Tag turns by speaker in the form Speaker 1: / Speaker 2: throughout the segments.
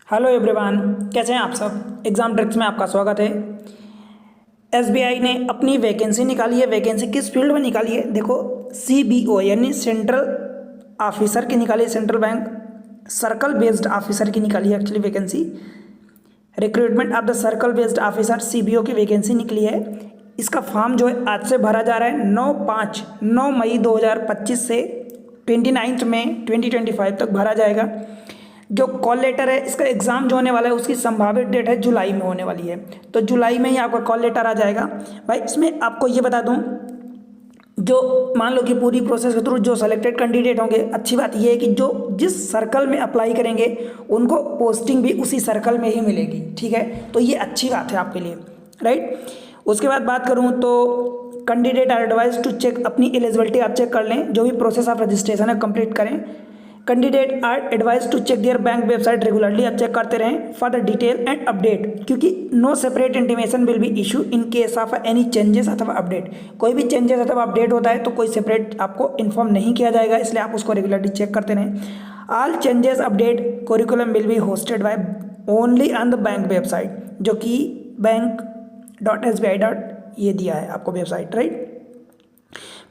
Speaker 1: Hello everyone, कैसे हैं आप सब। एग्ज़ाम ट्रिक्स में आपका स्वागत है। एसबीआई ने अपनी वैकेंसी निकाली है। वैकेंसी किस फील्ड में निकाली है? देखो, सीबीओ यानी सेंट्रल ऑफिसर की निकाली है। Central bank circle based officer की निकाली है actually vacancy. Recruitment of the circle based officer CBO की वैकेंसी निकली है। इसका फॉर्म जो है आज से भरा जा रहा है 9 मई 2025 से 29 मई 2025 तक भरा जाएगा। जो कॉल लेटर है, इसका एग्ज़ाम जो होने वाला है उसकी संभावित डेट है जुलाई में होने वाली है। तो जुलाई में ही आपका कॉल लेटर आ जाएगा। भाई इसमें आपको ये बता दूं, जो मान लो कि पूरी प्रोसेस के थ्रू जो सेलेक्टेड कैंडिडेट होंगे, अच्छी बात ये है कि जो जिस सर्कल में अप्लाई करेंगे उनको पोस्टिंग भी उसी सर्कल में ही मिलेगी। ठीक है, तो ये अच्छी बात है आपके लिए, राइट। उसके बाद बात करूँ तो candidate are advise to check अपनी एलिजिबिलिटी आप चेक कर लें। जो भी प्रोसेस ऑफ रजिस्ट्रेशन है कंप्लीट करें। Candidate are advise to check their bank website regularly, आप चेक करते रहें for the detail and update, क्योंकि no separate intimation will be issue in case of any changes अथवा अपडेट। कोई भी changes अथवा अपडेट होता है तो कोई सेपरेट आपको इन्फॉर्म नहीं किया जाएगा, इसलिए आप उसको रेगुलरली चेक करते रहें। All changes update curriculum will be hosted by only on the bank website, जो कि bank.sbi. ये दिया है आपको वेबसाइट, राइट।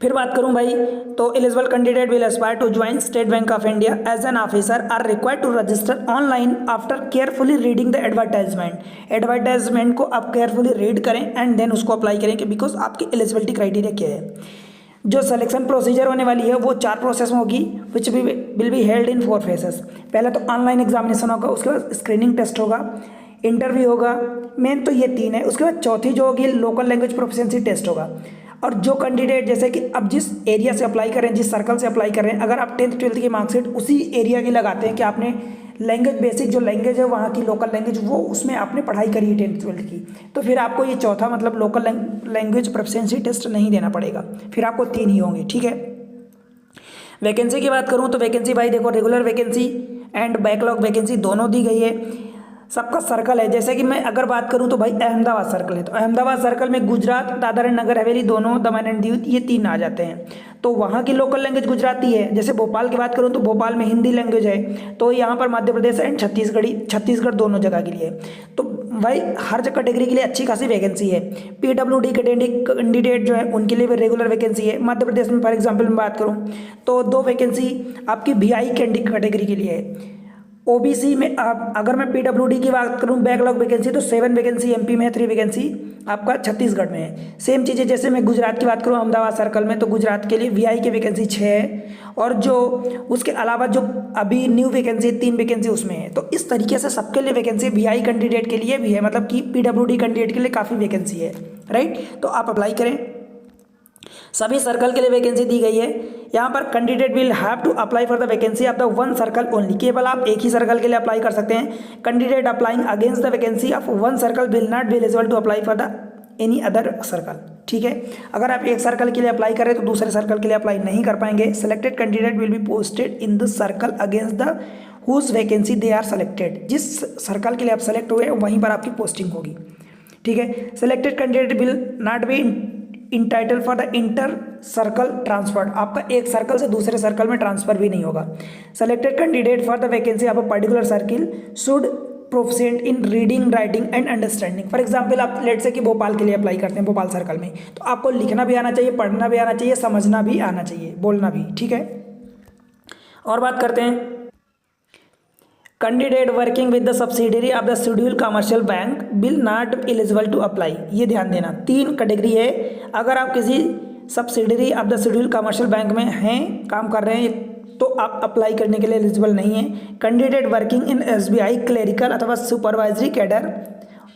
Speaker 1: फिर बात करूं भाई तो eligible candidate will aspire to join State Bank of India as an officer are required to register online after carefully reading the advertisement. Advertisement को आप केयरफुली रीड करें एंड देन उसको अप्लाई करें कि बिकॉज आपकी एलिजिबिलिटी क्राइटेरिया क्या है। जो सिलेक्शन प्रोसीजर होने वाली है वो 4 प्रोसेस में होगी, which will be held in 4 phases. पहले तो ऑनलाइन एग्जामिनेशन होगा, उसके बाद स्क्रीनिंग टेस्ट होगा, इंटरव्यू होगा, मेन तो ये 3 है। उसके बाद चौथी जो होगी लोकल लैंग्वेज प्रोफिशिएंसी टेस्ट होगा। और जो कैंडिडेट जैसे कि अब जिस एरिया से अप्लाई कर रहे हैं, जिस सर्कल से अप्लाई कर रहे हैं, अगर आप 10th 12th की मार्कशीट उसी एरिया की लगाते हैं कि आपने लैंग्वेज बेसिक जो लैंग्वेज है वहाँ की लोकल लैंग्वेज वो उसमें आपने पढ़ाई करी है 10th 12th की, तो फिर आपको ये चौथा मतलब लोकल लैंग्वेज प्रोफिशिएंसी टेस्ट नहीं देना पड़ेगा, फिर आपको 3 ही होंगे। ठीक है। वैकेंसी की बात करूँ तो वैकेंसी भाई देखो, regular vacancy and backlog vacancy दोनों दी गई है। सबका सर्कल है, जैसे कि मैं अगर बात करूं तो भाई अहमदाबाद सर्कल है, तो अहमदाबाद सर्कल में गुजरात, दादर एंड नगर हवेली दोनों, दमन एंड दीव, ये 3 आ जाते हैं। तो वहाँ की लोकल लैंग्वेज गुजराती है। जैसे भोपाल की बात करूं तो भोपाल में हिंदी लैंग्वेज है, तो यहाँ पर मध्य प्रदेश एंड छत्तीसगढ़ दोनों जगह के लिए। तो भाई हर कैटेगरी के लिए अच्छी खासी वैकेंसी है। पीडब्ल्यूडी कैंडिडेट जो है उनके लिए भी रेगुलर वैकेंसी है। मध्य प्रदेश में फॉर एग्जाम्पल मैं बात करूँ तो 2 वैकेंसी आपकी VI कैटेगरी के लिए है। ओबीसी में आप अगर मैं पीडब्ल्यूडी की बात करूं बैकलॉग वैकेंसी तो 7 वैकेंसी एमपी में है, 3 वैकेंसी आपका छत्तीसगढ़ में है। सेम चीज़ें जैसे मैं गुजरात की बात करूं अहमदाबाद सर्कल में, तो गुजरात के लिए VI की वैकेंसी 6 है, और जो उसके अलावा जो अभी न्यू वैकेंसी 3 वैकेंसी उसमें है। तो इस तरीके से सबके लिए वैकेंसी VI कैंडिडेट के लिए भी है, मतलब कि पीडब्ल्यूडी कैंडिडेट के लिए काफ़ी वैकेंसी है, राइट। तो आप अप्लाई करें। सभी सर्कल के लिए वैकेंसी दी गई है। यहाँ पर candidate will have to apply for the vacancy of the 1 circle only, केवल आप एक ही सर्कल के लिए अप्लाई कर सकते हैं। Candidate applying against the vacancy of 1 circle will not be eligible to apply for the any other circle. ठीक है, अगर आप एक सर्कल के लिए अप्लाई करें तो दूसरे सर्कल के लिए अप्लाई नहीं कर पाएंगे। Selected candidate will be posted in the circle against the whose vacancy they are selected. जिस सर्कल के लिए आप सेलेक्ट हुए वहीं पर आपकी पोस्टिंग होगी। ठीक है। Selected candidate will not be entitled for the inter circle transfer, आपका एक सर्कल से दूसरे सर्कल में ट्रांसफर भी नहीं होगा। Selected candidate for the vacancy of a particular circle should proficient in reading, writing and understanding. For example आप late से कि भोपाल के लिए अप्लाई करते हैं, भोपाल सर्कल में, तो आपको लिखना भी आना चाहिए, पढ़ना भी आना चाहिए, समझना भी आना चाहिए, बोलना भी। ठीक है। और बात करते हैं candidate working with the subsidiary of the schedule commercial bank will not eligible to apply. ये ध्यान देना, 3 कैटेगरी है। अगर आप किसी subsidiary of the schedule commercial bank में हैं, काम कर रहे हैं, तो आप अप्लाई करने के लिए एलिजिबल नहीं है। Candidate working in SBI clerical अथवा सुपरवाइजरी कैडर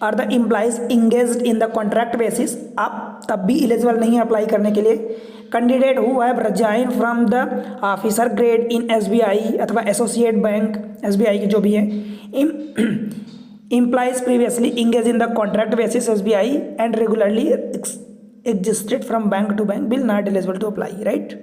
Speaker 1: और the employees engaged in the contract basis, आप तब भी एलिजिबल नहीं है अप्लाई करने के लिए। Candidate who have resign from the officer grade in SBI अथवा एसोसिएट बैंक SBI की जो भी है, employees previously engage in the contract basis SBI and regularly existed from bank to bank will not eligible to apply, right.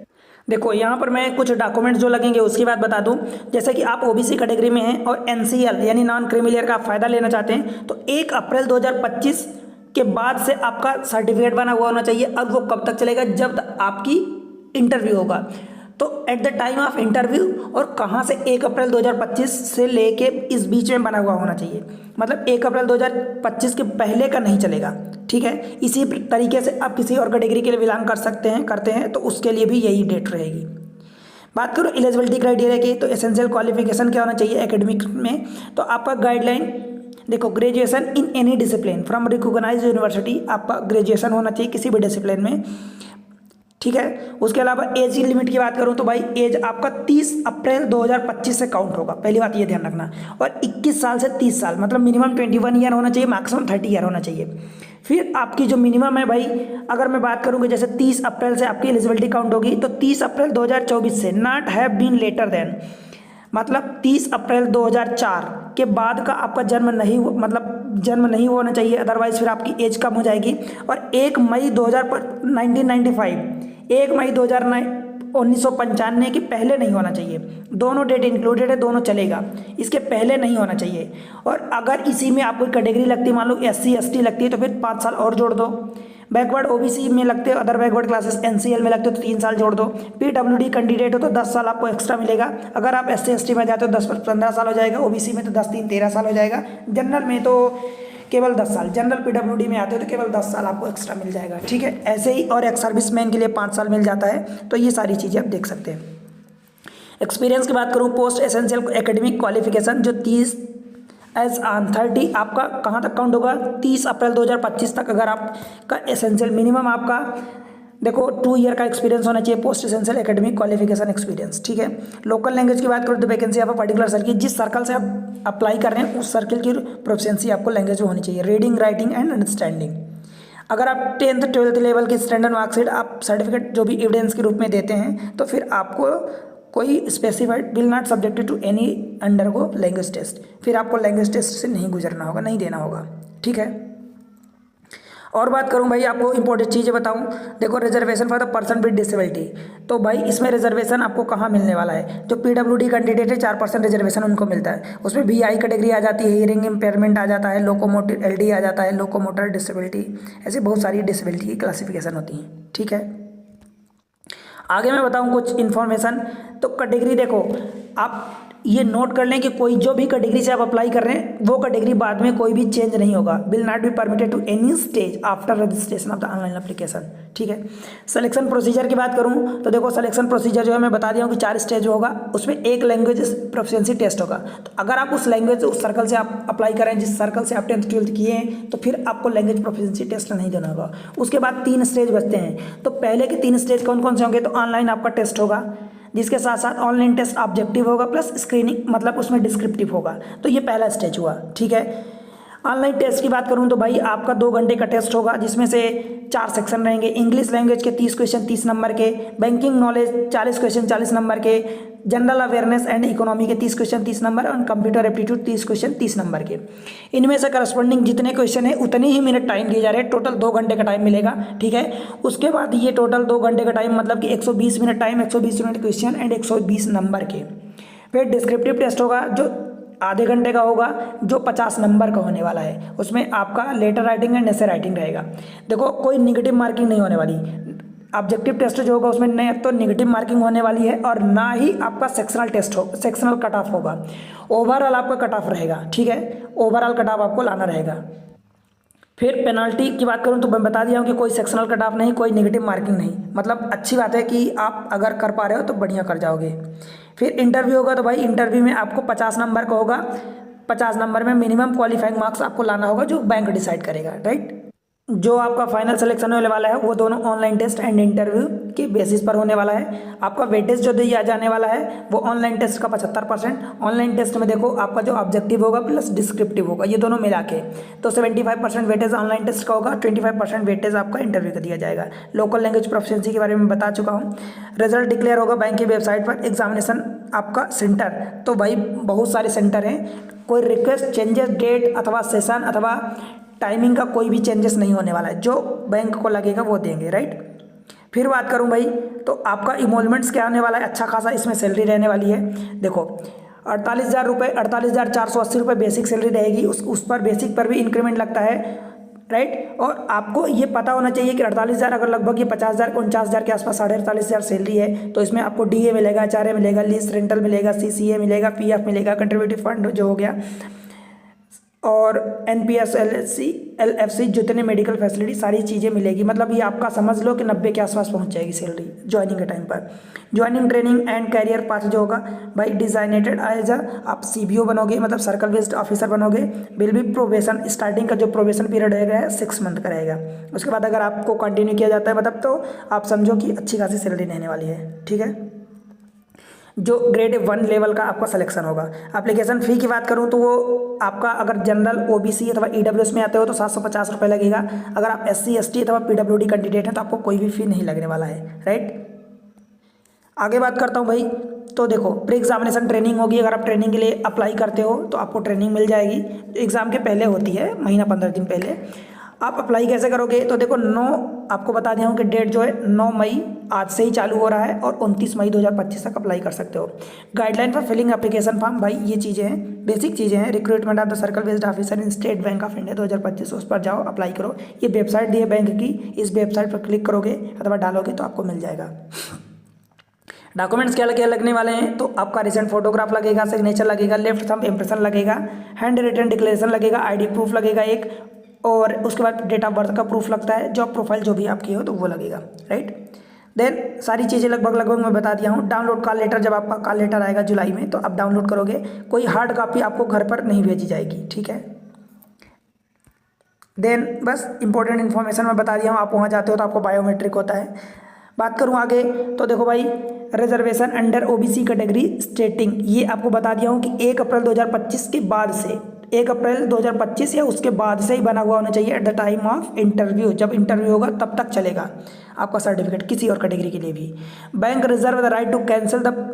Speaker 1: देखो यहाँ पर मैं कुछ डॉक्यूमेंट्स जो लगेंगे उसकी बात बता दूं। जैसे कि आप ओबीसी कैटेगरी में हैं और NCL यानी नॉन क्रीमिलियर का फ़ायदा लेना चाहते हैं, तो 1 अप्रैल 2025 के बाद से आपका सर्टिफिकेट बना हुआ होना चाहिए। अब वो कब तक चलेगा? जब तक आपकी इंटरव्यू होगा। तो at the time of interview और कहाँ से 1 अप्रैल 2025 से लेके इस बीच में बना हुआ होना चाहिए, मतलब 1 अप्रैल 2025 के पहले का नहीं चलेगा, ठीक है। इसी तरीके से आप किसी और कैटेगरी के लिए बिलोंग कर सकते हैं, करते हैं तो उसके लिए भी यही डेट रहेगी। बात करो एलिजिबिलिटी क्राइटेरिया की, तो एसेंशियल क्वालिफिकेशन क्या होना चाहिए एकेडमिक में, तो आपका गाइडलाइन देखो graduation in any discipline from recognised university, आपका ग्रेजुएशन होना चाहिए किसी भी डिसिप्लिन में, ठीक है। उसके अलावा एज लिमिट की बात करूं तो भाई एज आपका 30 अप्रैल 2025 से काउंट होगा, पहली बात ये ध्यान रखना। और 21 साल से 30 साल मतलब मिनिमम 21 ईयर होना चाहिए, मैक्सिमम 30 ईयर होना चाहिए। फिर आपकी जो मिनिमम है भाई, अगर मैं बात करूँ कि जैसे 30 अप्रैल से आपकी एलिजिबिलिटी काउंट होगी, तो 30 अप्रैल 2024 से not have been later than, मतलब 30 अप्रैल 2004 के बाद का आपका जन्म नहीं होना चाहिए, अदरवाइज फिर आपकी एज कम हो जाएगी। और 1 मई 1995 के पहले नहीं होना चाहिए, दोनों डेट इंक्लूडेड है, दोनों चलेगा, इसके पहले नहीं होना चाहिए। और अगर इसी में आपको कैटेगरी लगती है, मान लो SC ST लगती है तो फिर 5 साल और जोड़ दो, बैकवर्ड OBC में लगते हो, अदर बैकवर्ड क्लासेस NCL में लगते हो तो 3 साल जोड़ दो, PWD कैंडिडेट हो तो 10 साल आपको एक्स्ट्रा मिलेगा, अगर आप SC ST में जाते हो 10-15 साल हो जाएगा, OBC में तो 10-3-13 साल हो जाएगा, जनरल में तो केवल 10 साल, जनरल PWD में आते हो तो केवल 10 साल आपको एक्स्ट्रा मिल जाएगा, ठीक है। ऐसे ही और एक सर्विसमैन के लिए 5 साल मिल जाता है, तो ये सारी चीज़ें आप देख सकते हैं। एक्सपीरियंस की बात करूँ, पोस्ट एसेंशियल एकेडमिक क्वालिफिकेशन जो 30 एज ऑन 30 आपका कहाँ तक काउंट होगा, 30 अप्रैल 2025 तक। अगर आपका एसेंशियल मिनिमम आपका देखो 2 ईयर का एक्सपीरियंस होना चाहिए, post essential academic qualification experience, ठीक है। लोकल लैंग्वेज की बात करो तो वैकेंसी आप पर्टिकुलर सर्किल, जिस सर्कल से आप अप्लाई कर रहे हैं उस सर्किल की प्रोफिशिएंसी आपको लैंग्वेज में होनी चाहिए, रीडिंग राइटिंग एंड अंडरस्टैंडिंग। अगर आप 10th 12th लेवल की स्टैंडर्ड मार्कशीट आप सर्टिफिकेट जो भी एविडेंस के रूप में देते हैं, तो फिर आपको कोई specified will not subjected to any undergo language test, फिर आपको लैंग्वेज टेस्ट से नहीं गुजरना होगा, नहीं देना होगा, ठीक है। और बात करूं भाई, आपको इंपॉर्टेंट चीज़ें बताऊं, देखो reservation for the person with disability, तो भाई इसमें रिजर्वेशन आपको कहाँ मिलने वाला है, जो PWD कैंडिडेट है 4% रिजर्वेशन उनको मिलता है, उसमें VI कैटेगरी आ जाती है, हियरिंग इम्पेयरमेंट आ जाता है, लोकोमोटिव LD आ जाता है, लोकोमोटर डिसेबिलिटी, ऐसी बहुत सारी डिसेबिलिटी की क्लासिफिकेशन होती है, ठीक है। आगे मैं बताऊं कुछ इन्फॉर्मेशन, तो कैटेगरी देखो आप ये नोट कर लें कि कोई जो भी कैटेगरी से आप अप्लाई कर रहे हैं वो कैटेगरी बाद में कोई भी चेंज नहीं होगा, will not be permitted to any stage after registration of the online application, ठीक है। सिलेक्शन प्रोसीजर की बात करूं तो देखो सिलेक्शन प्रोसीजर जो है मैं बता दिया हूं कि 4 स्टेज होगा, उसमें एक लैंग्वेज प्रोफिशिएंसी टेस्ट होगा। तो अगर आप उस लैंग्वेज उस सर्कल से आप अप्लाई करें जिस सर्कल से आप 10th 12th किए हैं, तो फिर आपको लैंग्वेज प्रोफिशिएंसी टेस्ट नहीं देना होगा। उसके बाद 3 स्टेज बचते हैं, तो पहले के 3 स्टेज कौन कौन से होंगे, तो ऑनलाइन आपका टेस्ट होगा, जिसके साथ साथ ऑनलाइन टेस्ट ऑब्जेक्टिव होगा प्लस स्क्रीनिंग, मतलब उसमें डिस्क्रिप्टिव होगा, तो ये पहला स्टेज हुआ, ठीक है। ऑनलाइन टेस्ट की बात करूं तो भाई आपका 2 घंटे का टेस्ट होगा, जिसमें से 4 सेक्शन रहेंगे। इंग्लिश लैंग्वेज के 30 क्वेश्चन 30 नंबर के, बैंकिंग नॉलेज 40 क्वेश्चन 40 नंबर के, जनरल अवेयरनेस एंड इकोनॉमी के 30 क्वेश्चन 30 नंबर और कंप्यूटर एप्टीट्यूड 30 क्वेश्चन 30 नंबर के। इनमें से करस्पॉन्डिंग जितने क्वेश्चन है उतने ही मिनट टाइम दिए जा रहे हैं, टोटल 2 घंटे का टाइम मिलेगा, ठीक है। उसके बाद ये टोटल 2 घंटे का टाइम मतलब कि 120 minute time, 120 minute question and 120 number के। फिर डिस्क्रिप्टिव टेस्ट होगा जो आधे घंटे का होगा, जो 50 नंबर का होने वाला है, उसमें आपका letter writing and essay writing रहेगा। देखो कोई निगेटिव मार्किंग नहीं होने वाली, ऑब्जेक्टिव टेस्ट जो होगा उसमें न तो निगेटिव मार्किंग होने वाली है और ना ही आपका सेक्शनल टेस्ट हो, सेक्शनल कट ऑफ होगा, ओवरऑल आपका कट ऑफ रहेगा, ठीक है, ओवरऑल कट ऑफ आपको लाना रहेगा। फिर पेनल्टी की बात करूं तो मैं बता दिया हूं कि कोई सेक्शनल कट ऑफ नहीं, कोई नेगेटिव मार्किंग नहीं, मतलब अच्छी बात है कि आप अगर कर पा रहे हो तो बढ़िया कर जाओगे। फिर इंटरव्यू होगा, तो भाई इंटरव्यू में आपको 50 नंबर का होगा, 50 नंबर में मिनिमम क्वालिफाइंग मार्क्स आपको लाना होगा, जो बैंक डिसाइड करेगा, राइट। जो आपका फाइनल सिलेक्शन होने वाला है वो दोनों ऑनलाइन टेस्ट एंड इंटरव्यू के बेसिस पर होने वाला है। आपका वेटेज जो दिया जाने वाला है वो ऑनलाइन टेस्ट का 75%, ऑनलाइन टेस्ट में देखो आपका जो ऑब्जेक्टिव होगा प्लस डिस्क्रिप्टिव होगा, ये दोनों मिला के तो 75% वेटेज ऑनलाइन टेस्ट का होगा, 25% वेटेज आपका इंटरव्यू का दिया जाएगा। लोकल लैंग्वेज प्रोफिशिएंसी के बारे में बता चुका हूँ। रिजल्ट डिक्लेयर होगा बैंक की वेबसाइट पर। एग्जामिनेशन आपका सेंटर, तो भाई बहुत सारे सेंटर हैं, कोई रिक्वेस्ट चेंजेस डेट अथवा सेशन अथवा टाइमिंग का कोई भी चेंजेस नहीं होने वाला है, जो बैंक को लगेगा वो देंगे, राइट। फिर बात करूं भाई तो आपका इमोलमेंट्स क्या आने वाला है, अच्छा खासा इसमें सैलरी रहने वाली है। देखो 48,000 रुपये, 48,480 रुपये बेसिक सैलरी रहेगी, उस पर बेसिक पर भी इंक्रीमेंट लगता है राइट। और आपको ये पता होना चाहिए कि 48,000 अगर लगभग ये 50,000 49,000 के आसपास 48,500 सैलरी है तो इसमें आपको डीए मिलेगा, एचआरए मिलेगा, लीज रेंटल मिलेगा, सीसीए मिलेगा, पीएफ मिलेगा, कंट्रीब्यूटिव फंड जो हो गया, और एनपीएस, एलएफसी, जितने मेडिकल फैसिलिटी सारी चीज़ें मिलेगी। मतलब ये आपका समझ लो कि 90 के आसपास पहुंच जाएगी सैलरी ज्वाइनिंग के टाइम पर। Joining training and career path जो होगा भाई, डिजाइनेटेड एज आप सीबीओ बनोगे, मतलब सर्कल बेस्ड ऑफिसर बनोगे। विल बी प्रोबेशन, स्टार्टिंग का जो प्रोबेशन पीरियड रहेगा 6 मंथ का रहेगा। उसके बाद अगर आपको कंटिन्यू किया जाता है मतलब तो आप समझो कि अच्छी खासी सैलरी रहने वाली है, ठीक है। जो ग्रेड 1 लेवल का आपका सिलेक्शन होगा। एप्लीकेशन फ़ी की बात करूं तो वो आपका अगर जनरल, ओबीसी अथवा ईडब्ल्यूएस में आते हो तो 750 रुपये लगेगा। अगर आप एससी, एसटी अथवा पीडब्ल्यूडी कैंडिडेट हैं तो आपको कोई भी फ़ी नहीं लगने वाला है, राइट। आगे बात करता हूं भाई, तो देखो प्री एग्जामिनेशन ट्रेनिंग होगी। अगर आप ट्रेनिंग के लिए अप्लाई करते हो तो आपको ट्रेनिंग मिल जाएगी, एग्ज़ाम के पहले होती है, महीना 15 दिन पहले। आप अप्लाई कैसे करोगे तो देखो 9, आपको बता दिया हूँ कि डेट जो है 9 मई आज से ही चालू हो रहा है और 29 मई 2025 तक अप्लाई कर सकते हो। Guideline for filling application form, भाई ये चीज़ें हैं, बेसिक चीज़ें हैं। Recruitment of the circle based officer in State Bank of India 2025, उस पर जाओ, अप्लाई करो। ये वेबसाइट दी है बैंक की, इस वेबसाइट पर क्लिक करोगे अथवा डालोगे तो आपको मिल जाएगा। डॉक्यूमेंट्स क्या क्या लगने वाले हैं तो आपका रिसेंट फोटोग्राफ लगेगा, सिग्नेचर लगेगा, लेफ्ट थंब इम्प्रेशन लगेगा, हैंड रिटन डिक्लेरेशन लगेगा, आईडी प्रूफ लगेगा एक, और उसके बाद डेट ऑफ बर्थ का प्रूफ लगता है, जॉब प्रोफाइल जो भी आपकी हो तो वो लगेगा, राइट। देन सारी चीज़ें लगभग मैं बता दिया हूँ। डाउनलोड कॉल लेटर, जब आपका कॉल लेटर आएगा जुलाई में तो आप डाउनलोड करोगे, कोई हार्ड कॉपी आपको घर पर नहीं भेजी जाएगी, ठीक है। देन बस इंपॉर्टेंट इन्फॉर्मेशन मैं बता दिया हूँ। आप वहाँ जाते हो तो आपको बायोमेट्रिक होता है। बात करूँ आगे तो देखो भाई, रिजर्वेशन अंडर ओबीसी कैटेगरी स्टेटिंग, ये आपको बता दिया हूँ कि 1 अप्रैल 2025 के बाद से, 1 अप्रैल 2025 या उसके बाद से ही बना हुआ होना चाहिए। At the time of interview, जब इंटरव्यू होगा तब तक चलेगा आपका सर्टिफिकेट, किसी और कैटेगरी के लिए भी। Bank reserve the right to cancel the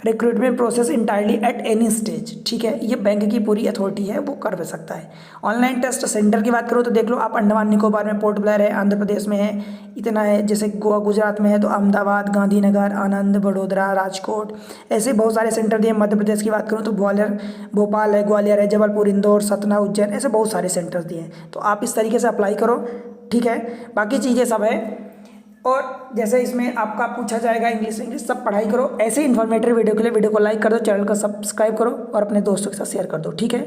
Speaker 1: recruitment process entirely at any stage, ठीक है। ये बैंक की पूरी अथॉरिटी है, वो कर सकता है। ऑनलाइन टेस्ट सेंटर की बात करो तो देख लो, आप अंडमान निकोबार में पोर्ट ब्लेयर है, आंध्र प्रदेश में है, इतना है। जैसे गोवा, गुजरात में है तो अहमदाबाद, गांधीनगर, आनंद, बड़ोदरा, राजकोट, ऐसे बहुत सारे सेंटर दिए। मध्य प्रदेश की बात करूँ तो ग्वालियर, भोपाल है, ग्वालियर है, जबलपुर, इंदौर, सतना, उज्जैन, ऐसे बहुत सारे सेंटर दिए हैं। तो आप इस तरीके से अप्लाई करो, ठीक है। बाकी चीज़ें सब है, और जैसे इसमें आपका पूछा जाएगा इंग्लिश सब पढ़ाई करो। ऐसे इन्फॉर्मेटिव वीडियो के लिए वीडियो को लाइक कर दो, चैनल को सब्सक्राइब करो और अपने दोस्तों के साथ शेयर कर दो, ठीक है।